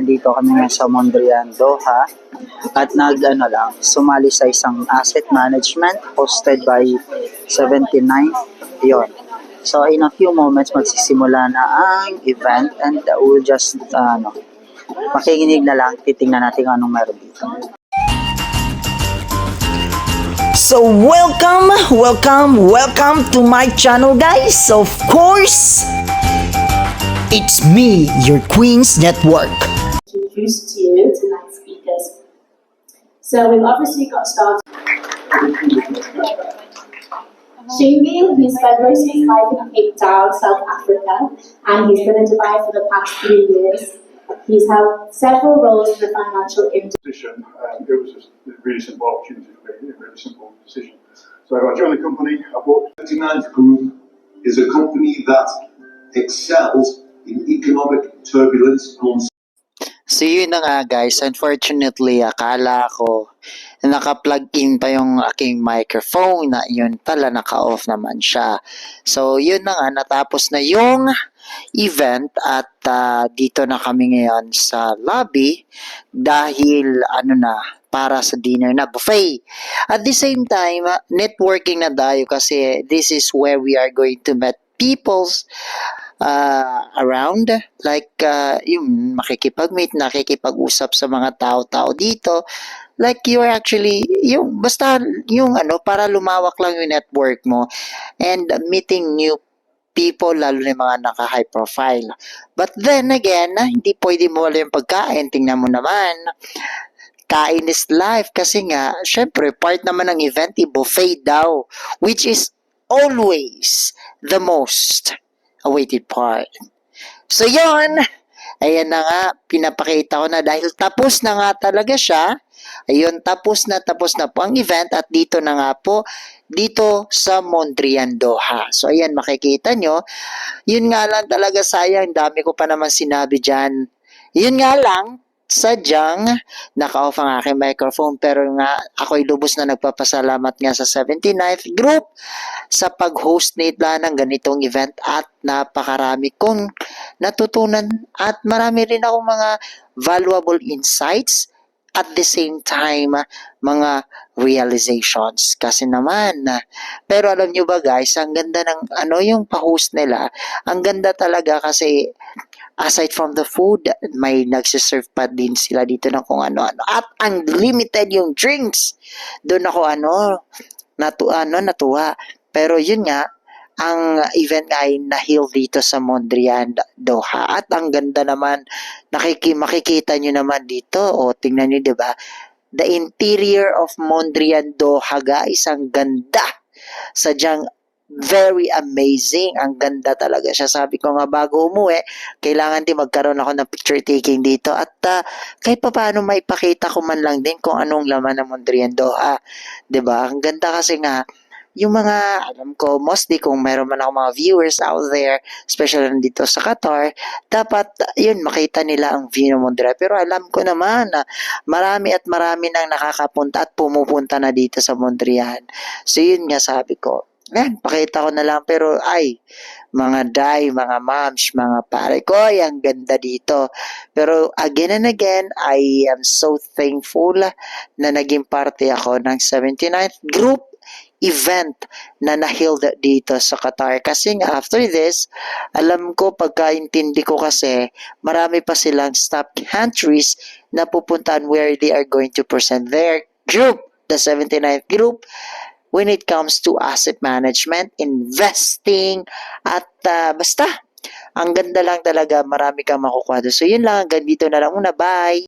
nandito kami ngayon sa Mondrian, Doha at sumali sa isang asset management hosted by 79. Yon. So in a few moments magsisimula na ang event and we'll just makikinig na lang, titingnan natin anong meron dito. So welcome to my channel, guys. Of course, it's me, your Queen's Network. Introduce to you tonight's speakers. So we've obviously got started. Shingi, he spent most of his life in Cape Town, South Africa, and he's been in Dubai for the past 3 years. He's held several roles in the financial industry. It was just a really simple opportunity for me, a really simple decision. So I joined the company. I bought 79th Group is a company that excels in economic turbulence and So yun na nga guys, unfortunately akala ko naka-plug in pa yung aking microphone na yun pala naka-off naman siya. So yun na nga, natapos na yung event at dito na kami ngayon sa lobby dahil para sa dinner na buffet. At the same time, networking na tayo kasi this is where we are going to meet peoples around, like yung makikipag-meet, nakikipag-usap sa mga tao-tao dito, like you're actually yung basta yung para lumawak lang yung network mo and meeting new people, lalo na yung mga naka-high profile. But then again, hindi pwede mo wala yung pagkain. Tingnan mo naman, kain is life kasi nga, syempre part naman ng event i-buffet daw, which is always the most awaited part. So yon, ayan na nga, pinapakita ko na dahil tapos na nga talaga siya. Ayun, tapos na po ang event at dito na nga po, dito sa Mondrian, Doha. So ayan, makikita nyo, yun nga lang talaga sayang, dami ko pa naman sinabi dyan. Yun nga lang, sadyang naka-off ang aking microphone pero nga ako'y lubos na nagpapasalamat nga sa 79th Group sa pag-host nila ng ganitong event at napakarami kong natutunan at marami rin akong mga valuable insights at the same time mga realizations kasi naman. Pero alam nyo ba guys, ang ganda ng yung pa-host nila, ang ganda talaga kasi aside from the food, may nagsiserve pa din sila dito ng kung ano-ano. At unlimited yung drinks. Doon ako natuwa. Pero yun nga, ang event ay na-held dito sa Mondrian, Doha. At ang ganda naman, makikita nyo naman dito. O, tingnan nyo, diba? The interior of Mondrian, Doha, guys. Ang ganda. Sadyang very amazing. Ang ganda talaga siya. Sabi ko nga bago umuwi, kailangan din magkaroon ako ng picture taking dito. At kahit pa paano maipakita ko man lang din kung anong laman ng Mondrian Doha. 'Di ba? Ang ganda kasi nga yung mga, alam ko, mostly kung meron man ako mga viewers out there, especially dito sa Qatar, dapat, yun, makita nila ang view ng Mondrian. Pero alam ko naman na marami at marami nang nakakapunta at pumupunta na dito sa Mondrian. So, yun nga sabi ko. Yan, pakita ko na lang. Pero, mga day, mga moms, mga pare ko, ang ganda dito. Pero, again and again, I am so thankful na naging parte ako ng 79th Group event na na-held dito sa Qatar. Kasi nga, after this, alam ko, pagkaintindi ko kasi, marami pa silang stop countries na pupuntahan where they are going to present their group, the 79th Group, when it comes to asset management, investing, at basta, ang ganda lang talaga, marami kang makukuha. So, yun lang, hanggang dito na lang muna. Bye!